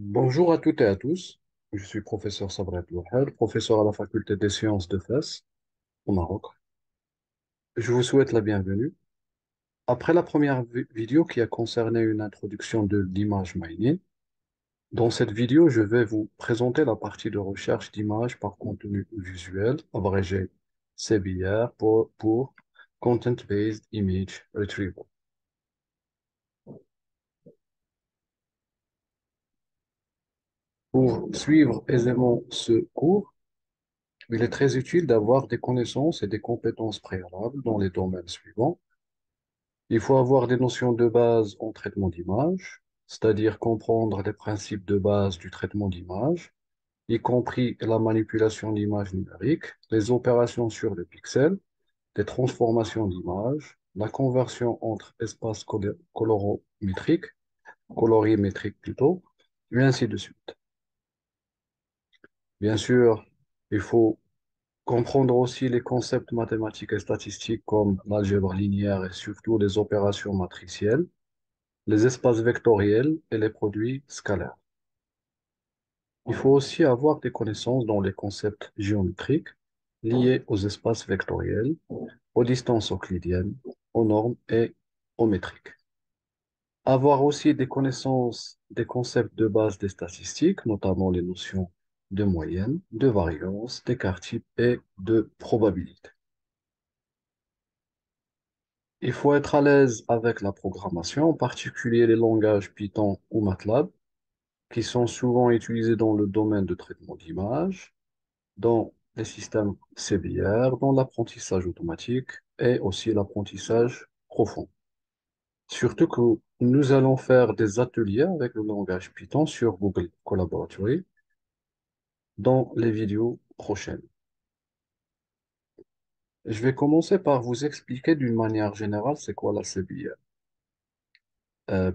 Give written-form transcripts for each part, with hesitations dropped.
Bonjour à toutes et à tous. Je suis professeur Sabret Louhel, professeur à la faculté des sciences de Fès, au Maroc. Je vous souhaite la bienvenue. Après la première vidéo qui a concerné une introduction de l'image mining, dans cette vidéo, je vais vous présenter la partie de recherche d'images par contenu visuel, abrégé CBR pour Content-Based Image Retrieval. Pour suivre aisément ce cours, il est très utile d'avoir des connaissances et des compétences préalables dans les domaines suivants. Il faut avoir des notions de base en traitement d'image, c'est-à-dire comprendre les principes de base du traitement d'image, y compris la manipulation d'images numériques, les opérations sur le pixel, les transformations d'images, la conversion entre espaces colorimétriques plutôt, et ainsi de suite. Bien sûr, il faut comprendre aussi les concepts mathématiques et statistiques comme l'algèbre linéaire et surtout les opérations matricielles, les espaces vectoriels et les produits scalaires. Il faut aussi avoir des connaissances dans les concepts géométriques liés aux espaces vectoriels, aux distances euclidiennes, aux normes et aux métriques. Avoir aussi des connaissances des concepts de base des statistiques, notamment les notions de moyenne, de variance, d'écart type et de probabilité. Il faut être à l'aise avec la programmation, en particulier les langages Python ou MATLAB, qui sont souvent utilisés dans le domaine de traitement d'images, dans les systèmes CBR, dans l'apprentissage automatique et aussi l'apprentissage profond. Surtout que nous allons faire des ateliers avec le langage Python sur Google Collaboratory dans les vidéos prochaines. Je vais commencer par vous expliquer d'une manière générale c'est quoi la CBR.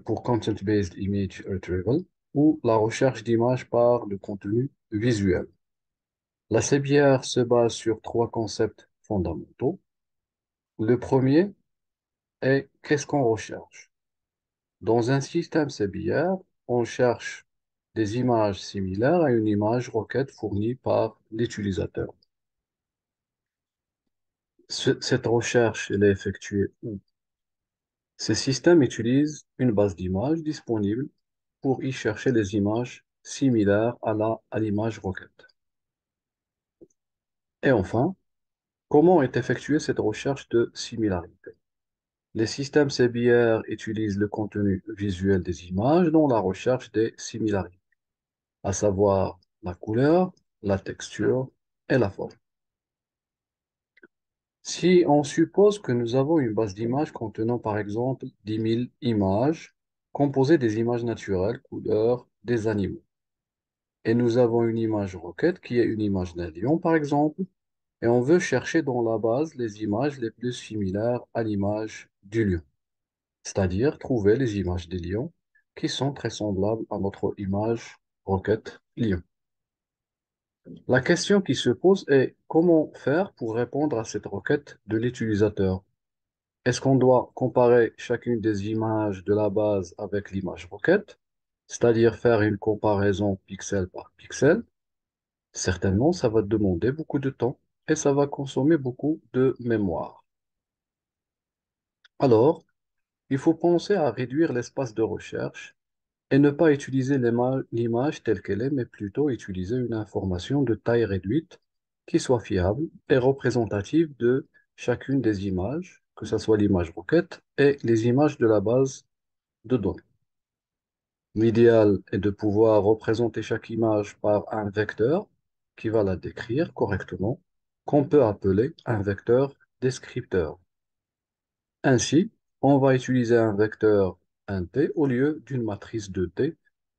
Pour Content-Based Image Retrieval ou la recherche d'images par le contenu visuel. La CBR se base sur trois concepts fondamentaux. Le premier est qu'est-ce qu'on recherche? Dans un système CBR, on cherche des images similaires à une image requête fournie par l'utilisateur. Cette recherche, elle est effectuée où? Ces systèmes utilisent une base d'images disponible pour y chercher les images similaires à l'image requête. Et enfin, comment est effectuée cette recherche de similarité? Les systèmes CBR utilisent le contenu visuel des images dans la recherche des similarités, à savoir la couleur, la texture et la forme. Si on suppose que nous avons une base d'images contenant par exemple 10 000 images, composées des images naturelles, couleurs, des animaux, et nous avons une image requête qui est une image d'un lion par exemple, et on veut chercher dans la base les images les plus similaires à l'image du lion, c'est-à-dire trouver les images des lions qui sont très semblables à notre image requête lion. La question qui se pose est comment faire pour répondre à cette requête de l'utilisateur? Est-ce qu'on doit comparer chacune des images de la base avec l'image requête, c'est-à-dire faire une comparaison pixel par pixel? Certainement, ça va demander beaucoup de temps et ça va consommer beaucoup de mémoire. Alors, il faut penser à réduire l'espace de recherche et ne pas utiliser l'image telle qu'elle est, mais plutôt utiliser une information de taille réduite qui soit fiable et représentative de chacune des images, que ce soit l'image requête et les images de la base de données. L'idéal est de pouvoir représenter chaque image par un vecteur qui va la décrire correctement, qu'on peut appeler un vecteur descripteur. Ainsi, on va utiliser un vecteur 1T au lieu d'une matrice 2T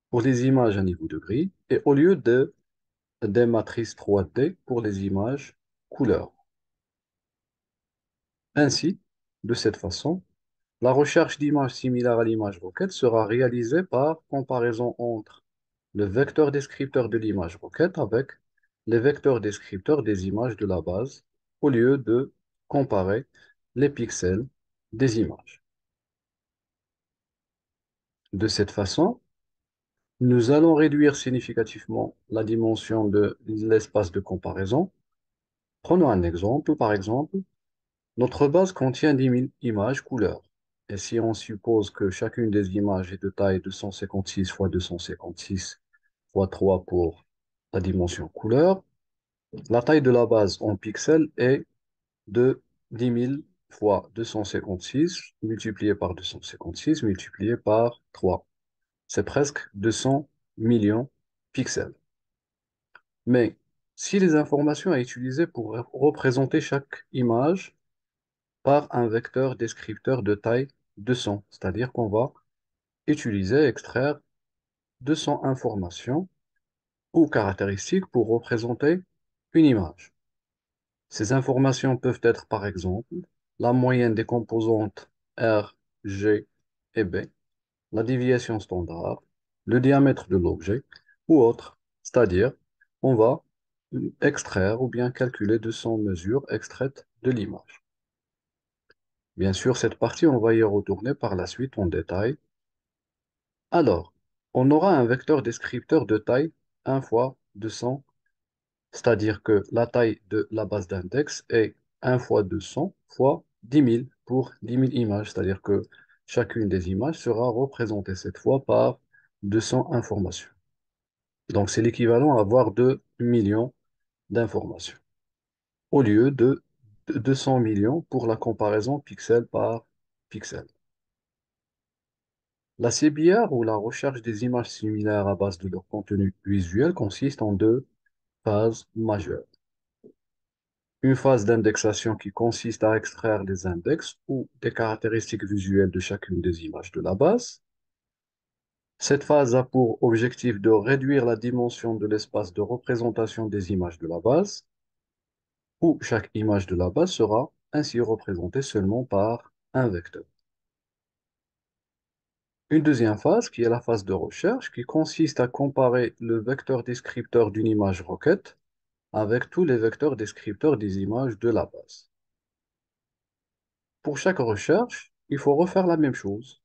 pour les images à niveau de gris et au lieu des matrices 3D pour les images couleurs. Ainsi, de cette façon, la recherche d'images similaires à l'image requête sera réalisée par comparaison entre le vecteur descripteur de l'image requête avec les vecteurs descripteurs des images de la base au lieu de comparer les pixels des images. De cette façon, Nous allons réduire significativement la dimension de l'espace de comparaison. Prenons un exemple. Par exemple, notre base contient 10 000 images couleurs. Et si on suppose que chacune des images est de taille 256 fois 256 fois 3 pour la dimension couleur, la taille de la base en pixels est de 10 000 fois 256 multiplié par 256 multiplié par 3. C'est presque 200 millions de pixels. Mais si les informations à utiliser pour représenter chaque image par un vecteur descripteur de taille 200, c'est-à-dire qu'on va utiliser, extraire 200 informations ou caractéristiques pour représenter une image. Ces informations peuvent être, par exemple, la moyenne des composantes R, G et B, la déviation standard, le diamètre de l'objet ou autre. C'est-à-dire, on va extraire ou bien calculer 200 mesures extraites de l'image. Bien sûr, cette partie, on va y retourner par la suite en détail. Alors, on aura un vecteur descripteur de taille 1 fois 200, c'est-à-dire que la taille de la base d'index est 1 fois 200 fois 10 000 pour 10 000 images, c'est-à-dire que chacune des images sera représentée cette fois par 200 informations. Donc, c'est l'équivalent à avoir 2 millions d'informations au lieu de 200 millions pour la comparaison pixel par pixel. La CBR ou la recherche des images similaires à base de leur contenu visuel consiste en deux phases majeures. Une phase d'indexation qui consiste à extraire les index ou des caractéristiques visuelles de chacune des images de la base. Cette phase a pour objectif de réduire la dimension de l'espace de représentation des images de la base, où chaque image de la base sera ainsi représentée seulement par un vecteur. Une deuxième phase, qui est la phase de recherche, qui consiste à comparer le vecteur descripteur d'une image requête avec tous les vecteurs descripteurs des images de la base. Pour chaque recherche, il faut refaire la même chose,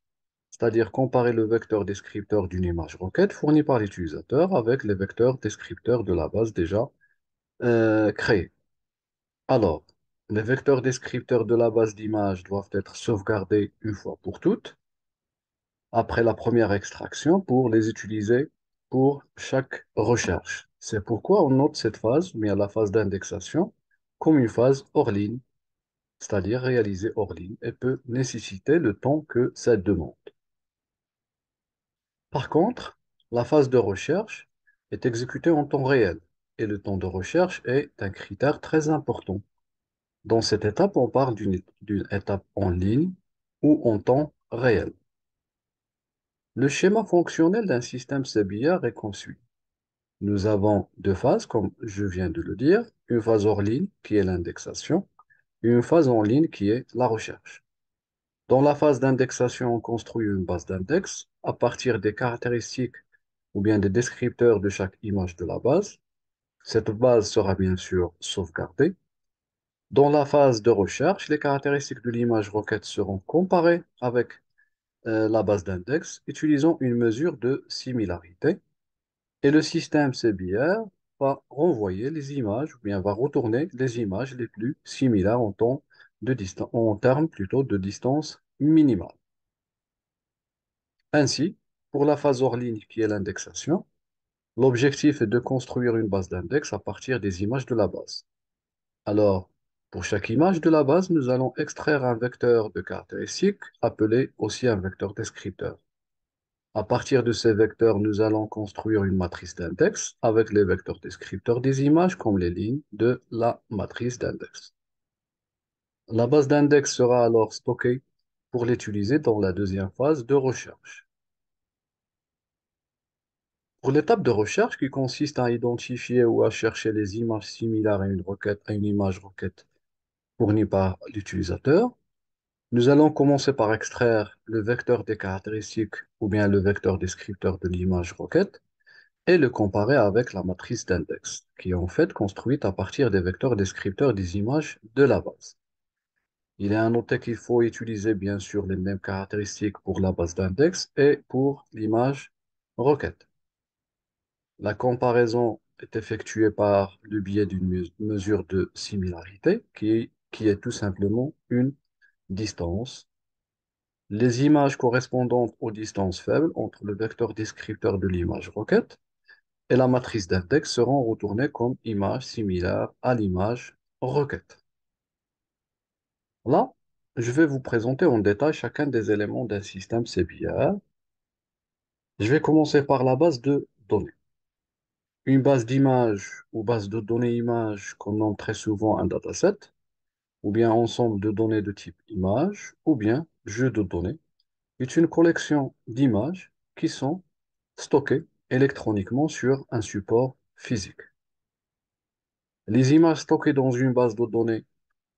c'est-à-dire comparer le vecteur descripteur d'une image requête fourni par l'utilisateur avec les vecteurs descripteurs de la base déjà créés. Alors, les vecteurs descripteurs de la base d'images doivent être sauvegardés une fois pour toutes après la première extraction pour les utiliser pour chaque recherche. C'est pourquoi on note cette phase, mais à la phase d'indexation, comme une phase hors ligne, c'est-à-dire réalisée hors ligne, et peut nécessiter le temps que ça demande. Par contre, la phase de recherche est exécutée en temps réel, et le temps de recherche est un critère très important. Dans cette étape, on parle d'une étape en ligne ou en temps réel. Le schéma fonctionnel d'un système CBR est conçu. Nous avons deux phases, comme je viens de le dire, une phase hors ligne qui est l'indexation et une phase en ligne qui est la recherche. Dans la phase d'indexation, on construit une base d'index à partir des caractéristiques ou bien des descripteurs de chaque image de la base. Cette base sera bien sûr sauvegardée. Dans la phase de recherche, les caractéristiques de l'image requête seront comparées avec la base d'index utilisant une mesure de similarité. Et le système CBR va renvoyer les images, ou bien va retourner les images les plus similaires en temps de distance, en termes plutôt de distance minimale. Ainsi, pour la phase hors ligne qui est l'indexation, l'objectif est de construire une base d'index à partir des images de la base. Alors, pour chaque image de la base, nous allons extraire un vecteur de caractéristiques appelé aussi un vecteur descripteur. À partir de ces vecteurs, nous allons construire une matrice d'index avec les vecteurs descripteurs des images comme les lignes de la matrice d'index. La base d'index sera alors stockée pour l'utiliser dans la deuxième phase de recherche. Pour l'étape de recherche qui consiste à identifier ou à chercher les images similaires à une requête, à une image requête fournie par l'utilisateur, nous allons commencer par extraire le vecteur des caractéristiques ou bien le vecteur descripteur de l'image requête et le comparer avec la matrice d'index, qui est en fait construite à partir des vecteurs descripteurs des images de la base. Il est à noter qu'il faut utiliser bien sûr les mêmes caractéristiques pour la base d'index et pour l'image requête. La comparaison est effectuée par le biais d'une mesure de similarité qui est tout simplement une distance. Les images correspondantes aux distances faibles entre le vecteur descripteur de l'image requête et la matrice d'index seront retournées comme images similaires à l'image requête. Là, je vais vous présenter en détail chacun des éléments d'un système CBR. Je vais commencer par la base de données. Une base d'images ou base de données images qu'on nomme très souvent un dataset, ou bien ensemble de données de type image, ou bien jeu de données, est une collection d'images qui sont stockées électroniquement sur un support physique. Les images stockées dans une base de données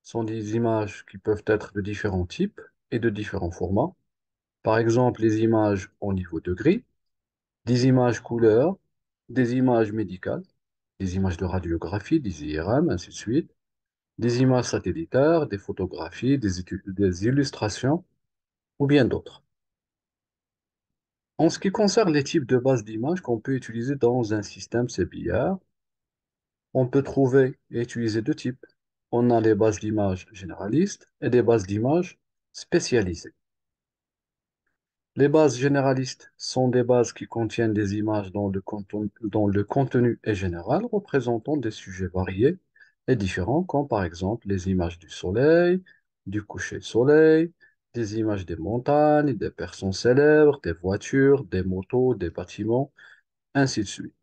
sont des images qui peuvent être de différents types et de différents formats. Par exemple, les images au niveau de gris, des images couleurs, des images médicales, des images de radiographie, des IRM, ainsi de suite, des images satellitaires, des photographies, des illustrations ou bien d'autres. En ce qui concerne les types de bases d'images qu'on peut utiliser dans un système CBR, on peut trouver et utiliser deux types. On a les bases d'images généralistes et des bases d'images spécialisées. Les bases généralistes sont des bases qui contiennent des images dont le contenu est général, représentant des sujets variés et différents, comme par exemple les images du soleil, du coucher de soleil, des images des montagnes, des personnes célèbres, des voitures, des motos, des bâtiments, ainsi de suite.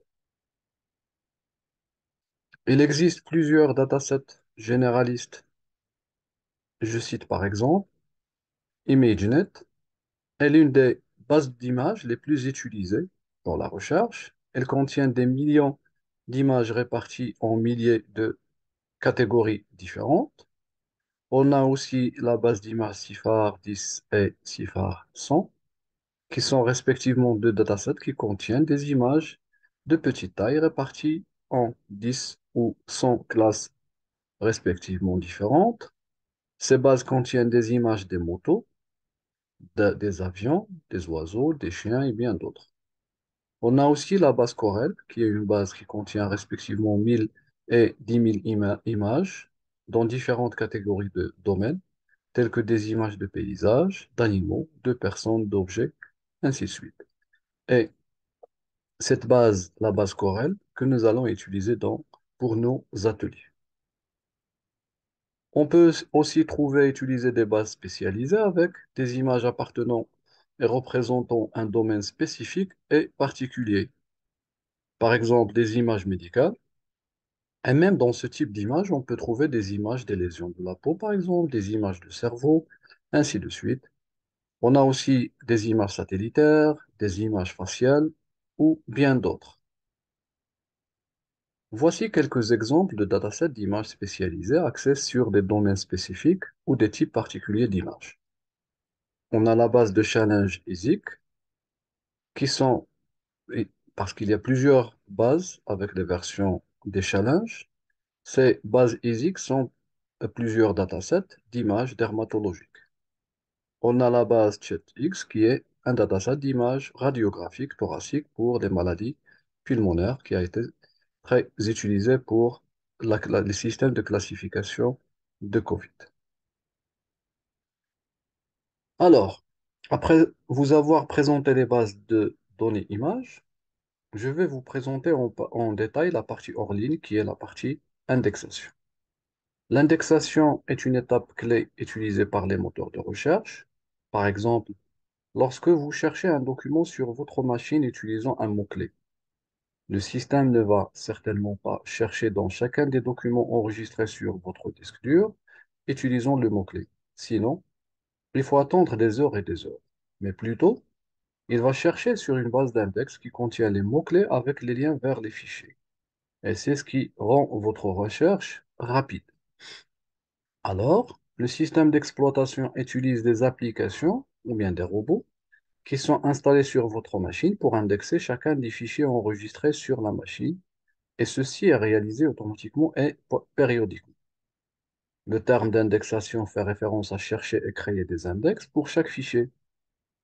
Il existe plusieurs datasets généralistes. Je cite par exemple ImageNet est l'une des bases d'images les plus utilisées dans la recherche. Elle contient des millions d'images réparties en milliers de catégories différentes. On a aussi la base d'images CIFAR 10 et CIFAR 100, qui sont respectivement deux datasets qui contiennent des images de petite taille réparties en 10 ou 100 classes respectivement différentes. Ces bases contiennent des images des motos, des avions, des oiseaux, des chiens et bien d'autres. On a aussi la base Corel, qui est une base qui contient respectivement 1000 et 10 000 images dans différentes catégories de domaines, telles que des images de paysages, d'animaux, de personnes, d'objets, ainsi de suite. Et cette base, la base Corel, que nous allons utiliser pour nos ateliers. On peut aussi trouver et utiliser des bases spécialisées avec des images appartenant et représentant un domaine spécifique et particulier. Par exemple, des images médicales. Et même dans ce type d'image, on peut trouver des images des lésions de la peau, par exemple, des images de cerveau, ainsi de suite. On a aussi des images satellitaires, des images faciales ou bien d'autres. Voici quelques exemples de datasets d'images spécialisées axés sur des domaines spécifiques ou des types particuliers d'images. On a la base de challenge ISIC, qui sont, parce qu'il y a plusieurs bases avec des versions des challenges, ces bases ISIC sont plusieurs datasets d'images dermatologiques. On a la base CHETX, qui est un dataset d'images radiographiques thoraciques pour des maladies pulmonaires, qui a été très utilisé pour les systèmes de classification de COVID. Alors, après vous avoir présenté les bases de données images, je vais vous présenter en détail la partie hors ligne qui est la partie indexation. L'indexation est une étape clé utilisée par les moteurs de recherche. Par exemple, lorsque vous cherchez un document sur votre machine utilisant un mot-clé, le système ne va certainement pas chercher dans chacun des documents enregistrés sur votre disque dur utilisant le mot-clé. Sinon, il faut attendre des heures et des heures. Mais plutôt, il va chercher sur une base d'index qui contient les mots-clés avec les liens vers les fichiers. Et c'est ce qui rend votre recherche rapide. Alors, le système d'exploitation utilise des applications ou bien des robots qui sont installés sur votre machine pour indexer chacun des fichiers enregistrés sur la machine, et ceci est réalisé automatiquement et périodiquement. Le terme d'indexation fait référence à chercher et créer des index pour chaque fichier.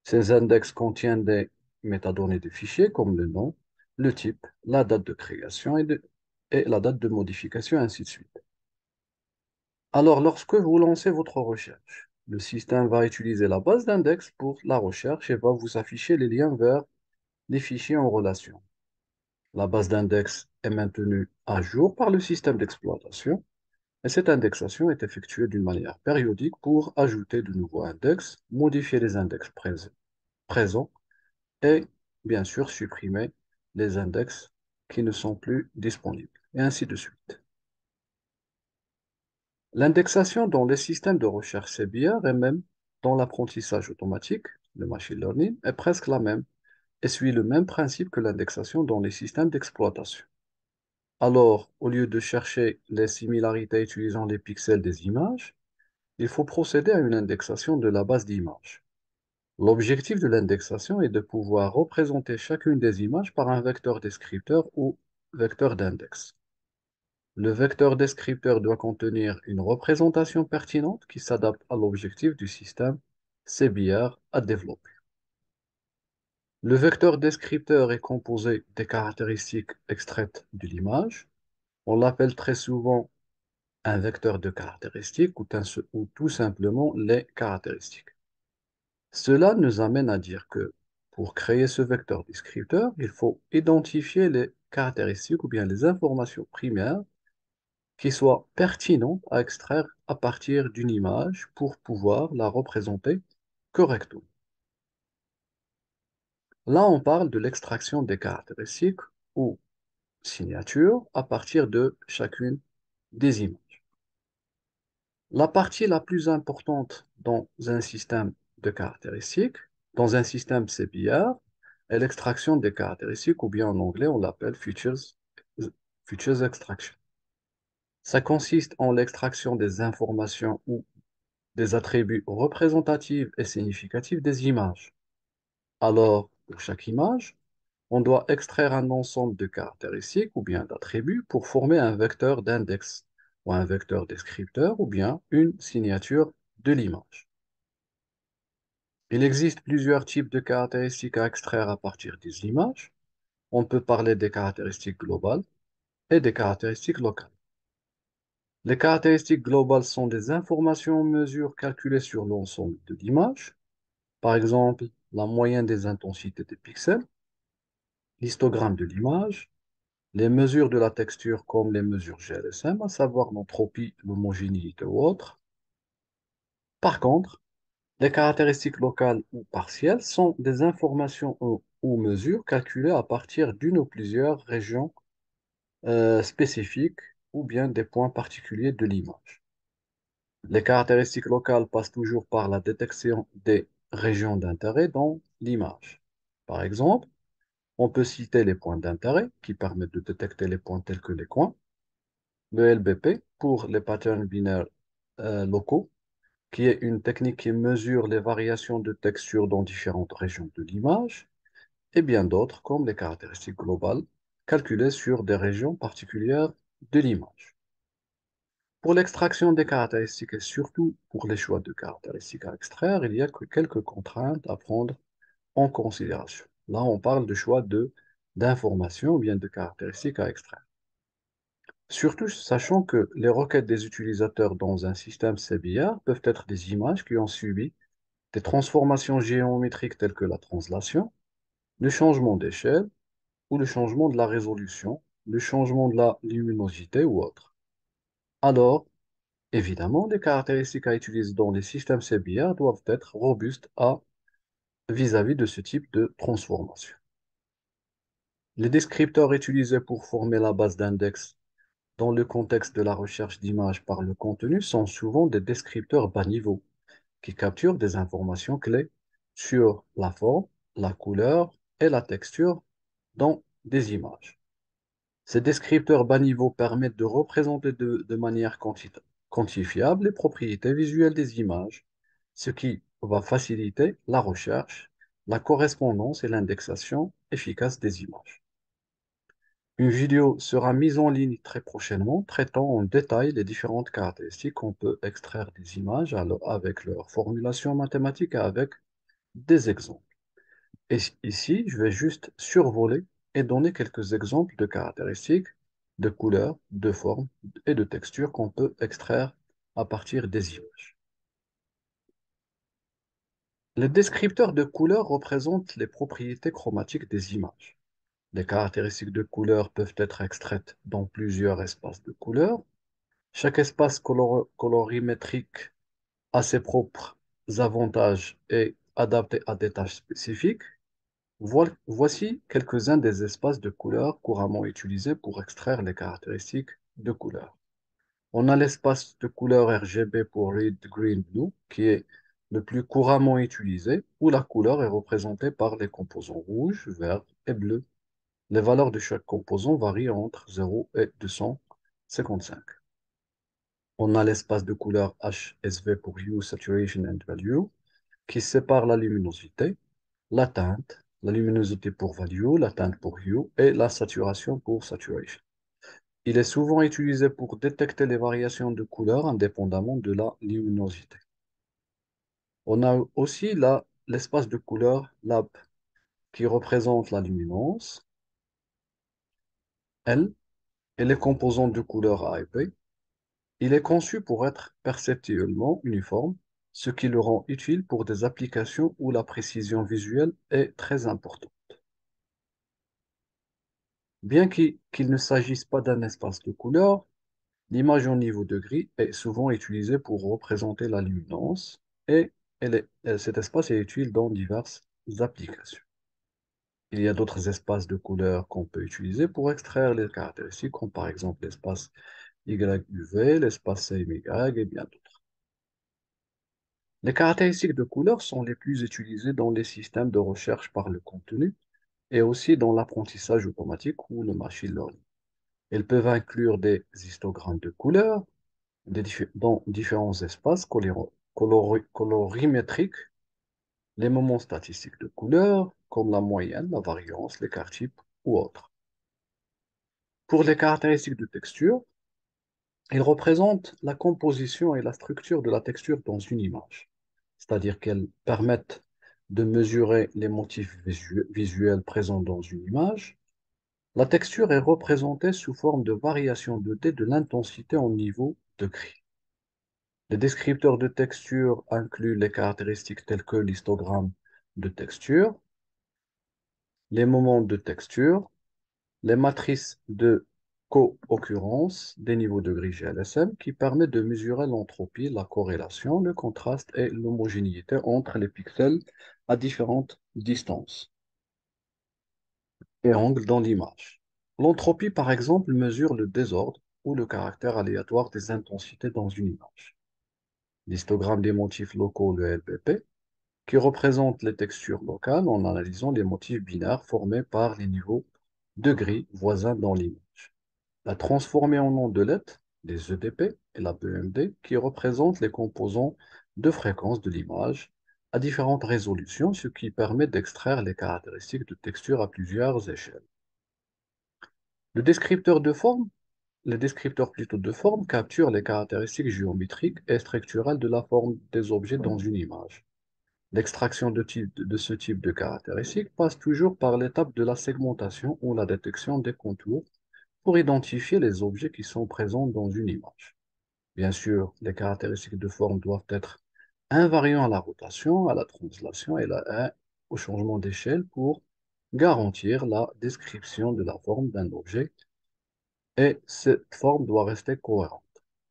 Ces index contiennent des métadonnées de fichiers comme le nom, le type, la date de création et la date de modification, ainsi de suite. Alors, lorsque vous lancez votre recherche, le système va utiliser la base d'index pour la recherche et va vous afficher les liens vers les fichiers en relation. La base d'index est maintenue à jour par le système d'exploitation et cette indexation est effectuée d'une manière périodique pour ajouter de nouveaux index, modifier les index présents et bien sûr supprimer les index qui ne sont plus disponibles et ainsi de suite. L'indexation dans les systèmes de recherche CBR et même dans l'apprentissage automatique, le machine learning, est presque la même et suit le même principe que l'indexation dans les systèmes d'exploitation. Alors, au lieu de chercher les similarités utilisant les pixels des images, il faut procéder à une indexation de la base d'images. L'objectif de l'indexation est de pouvoir représenter chacune des images par un vecteur descripteur ou vecteur d'index. Le vecteur descripteur doit contenir une représentation pertinente qui s'adapte à l'objectif du système CBR à développer. Le vecteur descripteur est composé des caractéristiques extraites de l'image. On l'appelle très souvent un vecteur de caractéristiques ou tout simplement les caractéristiques. Cela nous amène à dire que pour créer ce vecteur descripteur, il faut identifier les caractéristiques ou bien les informations primaires qui soient pertinentes à extraire à partir d'une image pour pouvoir la représenter correctement. Là, on parle de l'extraction des caractéristiques ou signatures à partir de chacune des images. La partie la plus importante dans un système de caractéristiques, dans un système CBR, est l'extraction des caractéristiques, ou bien en anglais, on l'appelle features extraction. Ça consiste en l'extraction des informations ou des attributs représentatifs et significatifs des images. Alors, pour chaque image, on doit extraire un ensemble de caractéristiques ou bien d'attributs pour former un vecteur d'index ou un vecteur descripteur ou bien une signature de l'image. Il existe plusieurs types de caractéristiques à extraire à partir des images. On peut parler des caractéristiques globales et des caractéristiques locales. Les caractéristiques globales sont des informations en mesure calculées sur l'ensemble de l'image, par exemple la moyenne des intensités des pixels, l'histogramme de l'image, les mesures de la texture comme les mesures GLSM, à savoir l'entropie, l'homogénéité ou autre. Par contre, les caractéristiques locales ou partielles sont des informations ou mesures calculées à partir d'une ou plusieurs régions spécifiques ou bien des points particuliers de l'image. Les caractéristiques locales passent toujours par la détection des régions d'intérêt dans l'image. Par exemple, on peut citer les points d'intérêt qui permettent de détecter les points tels que les coins, le LBP pour les patterns binaires locaux, qui est une technique qui mesure les variations de texture dans différentes régions de l'image, et bien d'autres comme les caractéristiques globales, calculées sur des régions particulières de l'image. Pour l'extraction des caractéristiques et surtout pour les choix de caractéristiques à extraire, il y a que quelques contraintes à prendre en considération. Là, on parle de choix d'informations ou bien de caractéristiques à extraire. Surtout sachant que les requêtes des utilisateurs dans un système CBR peuvent être des images qui ont subi des transformations géométriques telles que la translation, le changement d'échelle ou le changement de la résolution, le changement de la luminosité ou autre. Alors, évidemment, les caractéristiques à utiliser dans les systèmes CBR doivent être robustes vis-à-vis de ce type de transformation. Les descripteurs utilisés pour former la base d'index dans le contexte de la recherche d'images par le contenu sont souvent des descripteurs bas niveau qui capturent des informations clés sur la forme, la couleur et la texture dans des images. Ces descripteurs bas niveau permettent de représenter de manière quantifiable les propriétés visuelles des images, ce qui va faciliter la recherche, la correspondance et l'indexation efficace des images. Une vidéo sera mise en ligne très prochainement traitant en détail les différentes caractéristiques qu'on peut extraire des images avec leur formulation mathématique et avec des exemples. Et ici, je vais juste survoler et donner quelques exemples de caractéristiques, de couleurs, de formes et de textures qu'on peut extraire à partir des images. Les descripteurs de couleurs représentent les propriétés chromatiques des images. Les caractéristiques de couleurs peuvent être extraites dans plusieurs espaces de couleurs. Chaque espace colorimétrique a ses propres avantages et adapté à des tâches spécifiques. Voici quelques-uns des espaces de couleurs couramment utilisés pour extraire les caractéristiques de couleurs. On a l'espace de couleur RGB pour Red, Green, Blue, qui est le plus couramment utilisé, où la couleur est représentée par les composants rouge, vert et bleu. Les valeurs de chaque composant varient entre 0 et 255. On a l'espace de couleur HSV pour Hue, Saturation and Value, qui sépare la luminosité, la teinte, la luminosité pour Value, la teinte pour Hue et la saturation pour Saturation. Il est souvent utilisé pour détecter les variations de couleur indépendamment de la luminosité. On a aussi l'espace de couleur LAB qui représente la luminance, L, et les composants de couleur A et B. Il est conçu pour être perceptuellement uniforme, ce qui le rend utile pour des applications où la précision visuelle est très importante. Bien qu'il ne s'agisse pas d'un espace de couleur, l'image au niveau de gris est souvent utilisée pour représenter la luminance et cet espace est utile dans diverses applications. Il y a d'autres espaces de couleurs qu'on peut utiliser pour extraire les caractéristiques, comme par exemple l'espace YUV, l'espace CMYK et bien d'autres. Les caractéristiques de couleur sont les plus utilisées dans les systèmes de recherche par le contenu et aussi dans l'apprentissage automatique ou le machine learning. Elles peuvent inclure des histogrammes de couleurs dans différents espaces colorimétriques, les moments statistiques de couleurs, comme la moyenne, la variance, l'écart type ou autres. Pour les caractéristiques de texture, ils représentent la composition et la structure de la texture dans une image, c'est-à-dire qu'elles permettent de mesurer les motifs visuels présents dans une image. La texture est représentée sous forme de variation de D de l'intensité en niveau de gris. Les descripteurs de texture incluent les caractéristiques telles que l'histogramme de texture, les moments de texture, les matrices de co-occurrence des niveaux de gris GLSM qui permettent de mesurer l'entropie, la corrélation, le contraste et l'homogénéité entre les pixels à différentes distances et angles dans l'image. L'entropie, par exemple, mesure le désordre ou le caractère aléatoire des intensités dans une image. L'histogramme des motifs locaux, le LBP, qui représente les textures locales en analysant les motifs binaires formés par les niveaux de gris voisins dans l'image. La transformée en ondelettes, les EDP et la BMD, qui représentent les composants de fréquence de l'image à différentes résolutions, ce qui permet d'extraire les caractéristiques de texture à plusieurs échelles. Le descripteur de forme, les descripteurs plutôt de forme capturent les caractéristiques géométriques et structurelles de la forme des objets dans une image. L'extraction de ce type de caractéristiques passe toujours par l'étape de la segmentation ou la détection des contours pour identifier les objets qui sont présents dans une image. Bien sûr, les caractéristiques de forme doivent être invariants à la rotation, à la translation et au changement d'échelle pour garantir la description de la forme d'un objet et cette forme doit rester cohérente,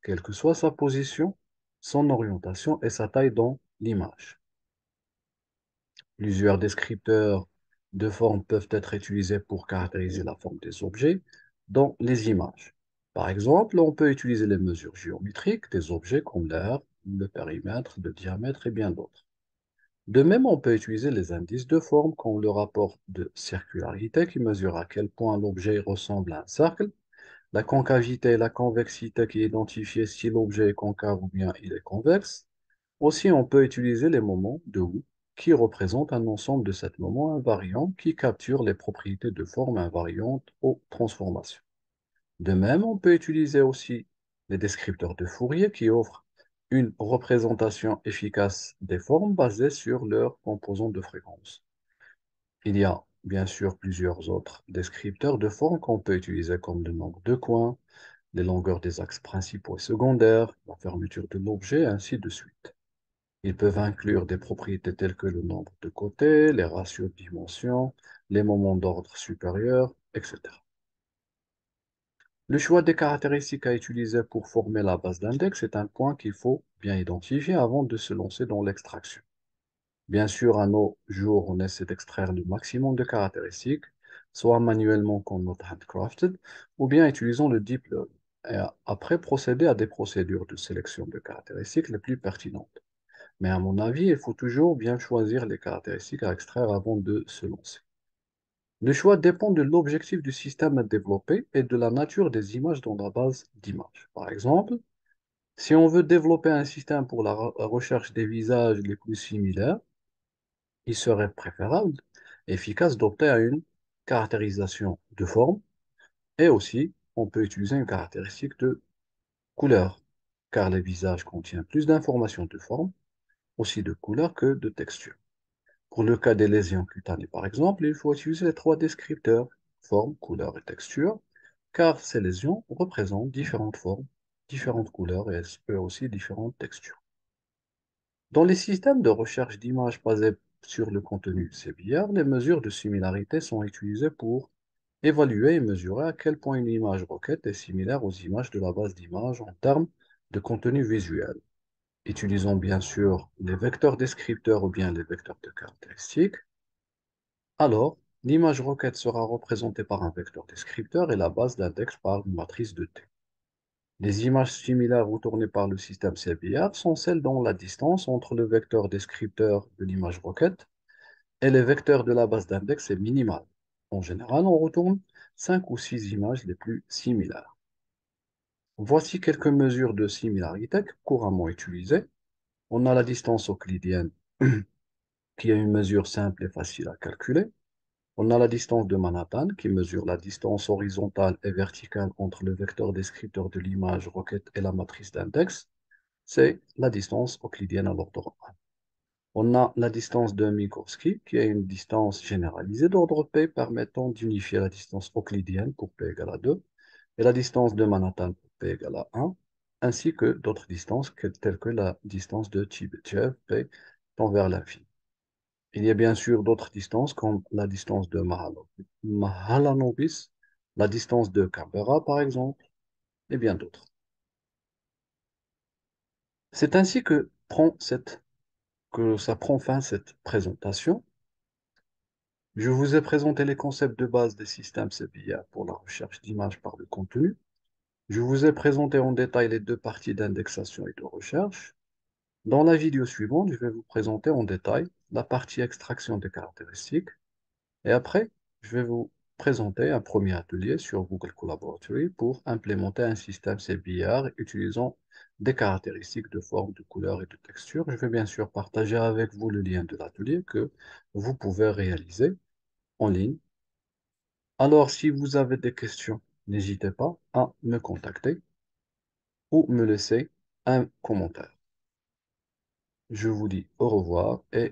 quelle que soit sa position, son orientation et sa taille dans l'image. Plusieurs descripteurs de forme peuvent être utilisés pour caractériser la forme des objets dans les images. Par exemple, on peut utiliser les mesures géométriques des objets comme l'air, le périmètre, le diamètre et bien d'autres. De même, on peut utiliser les indices de forme comme le rapport de circularité qui mesure à quel point l'objet ressemble à un cercle, la concavité et la convexité qui identifient si l'objet est concave ou bien il est convexe. Aussi, on peut utiliser les moments de Wu qui représentent un ensemble de sept moments invariants qui capturent les propriétés de forme invariantes aux transformations. De même, on peut utiliser aussi les descripteurs de Fourier qui offrent une représentation efficace des formes basées sur leurs composants de fréquence. Il y a bien sûr plusieurs autres descripteurs de forme qu'on peut utiliser comme le nombre de coins, les longueurs des axes principaux et secondaires, la fermeture de l'objet, ainsi de suite. Ils peuvent inclure des propriétés telles que le nombre de côtés, les ratios de dimension, les moments d'ordre supérieur, etc. Le choix des caractéristiques à utiliser pour former la base d'index est un point qu'il faut bien identifier avant de se lancer dans l'extraction. Bien sûr, à nos jours, on essaie d'extraire le maximum de caractéristiques, soit manuellement comme notre handcrafted, ou bien utilisant le deep learning, et après procéder à des procédures de sélection de caractéristiques les plus pertinentes. Mais à mon avis, il faut toujours bien choisir les caractéristiques à extraire avant de se lancer. Le choix dépend de l'objectif du système à développer et de la nature des images dans la base d'images. Par exemple, si on veut développer un système pour la recherche des visages les plus similaires, il serait préférable et efficace d'opter à une caractérisation de forme et aussi on peut utiliser une caractéristique de couleur, car les visages contiennent plus d'informations de forme, aussi de couleur que de texture. Pour le cas des lésions cutanées, par exemple, il faut utiliser les trois descripteurs, forme, couleur et texture, car ces lésions représentent différentes formes, différentes couleurs et eux aussi différentes textures. Dans les systèmes de recherche d'images basés sur le contenu CBR, les mesures de similarité sont utilisées pour évaluer et mesurer à quel point une image requête est similaire aux images de la base d'images en termes de contenu visuel. Utilisons bien sûr les vecteurs descripteurs ou bien les vecteurs de caractéristiques. Alors, l'image requête sera représentée par un vecteur descripteur et la base d'index par une matrice de T. Les images similaires retournées par le système CBR sont celles dont la distance entre le vecteur descripteur de l'image requête et les vecteurs de la base d'index est minimale. En général, on retourne 5 ou 6 images les plus similaires. Voici quelques mesures de similarité couramment utilisées. On a la distance euclidienne, qui est une mesure simple et facile à calculer. On a la distance de Manhattan, qui mesure la distance horizontale et verticale entre le vecteur descripteur de l'image requête et la matrice d'index. C'est la distance euclidienne à l'ordre 1. On a la distance de Minkowski, qui est une distance généralisée d'ordre P permettant d'unifier la distance euclidienne pour P égale à 2 et la distance de Manhattan pour P égale à 1, ainsi que d'autres distances telles que la distance de Chebyshev, P tend vers l'infini. Il y a bien sûr d'autres distances comme la distance de Mahalanobis, la distance de Canberra par exemple, et bien d'autres. C'est ainsi que ça prend fin cette présentation. Je vous ai présenté les concepts de base des systèmes CPIA pour la recherche d'images par le contenu. Je vous ai présenté en détail les deux parties d'indexation et de recherche. Dans la vidéo suivante, je vais vous présenter en détail la partie extraction des caractéristiques. Et après, je vais vous présenter un premier atelier sur Google Collaboratory pour implémenter un système CBR utilisant des caractéristiques de forme, de couleur et de texture. Je vais bien sûr partager avec vous le lien de l'atelier que vous pouvez réaliser en ligne. Alors, si vous avez des questions, n'hésitez pas à me contacter ou me laisser un commentaire. Je vous dis au revoir et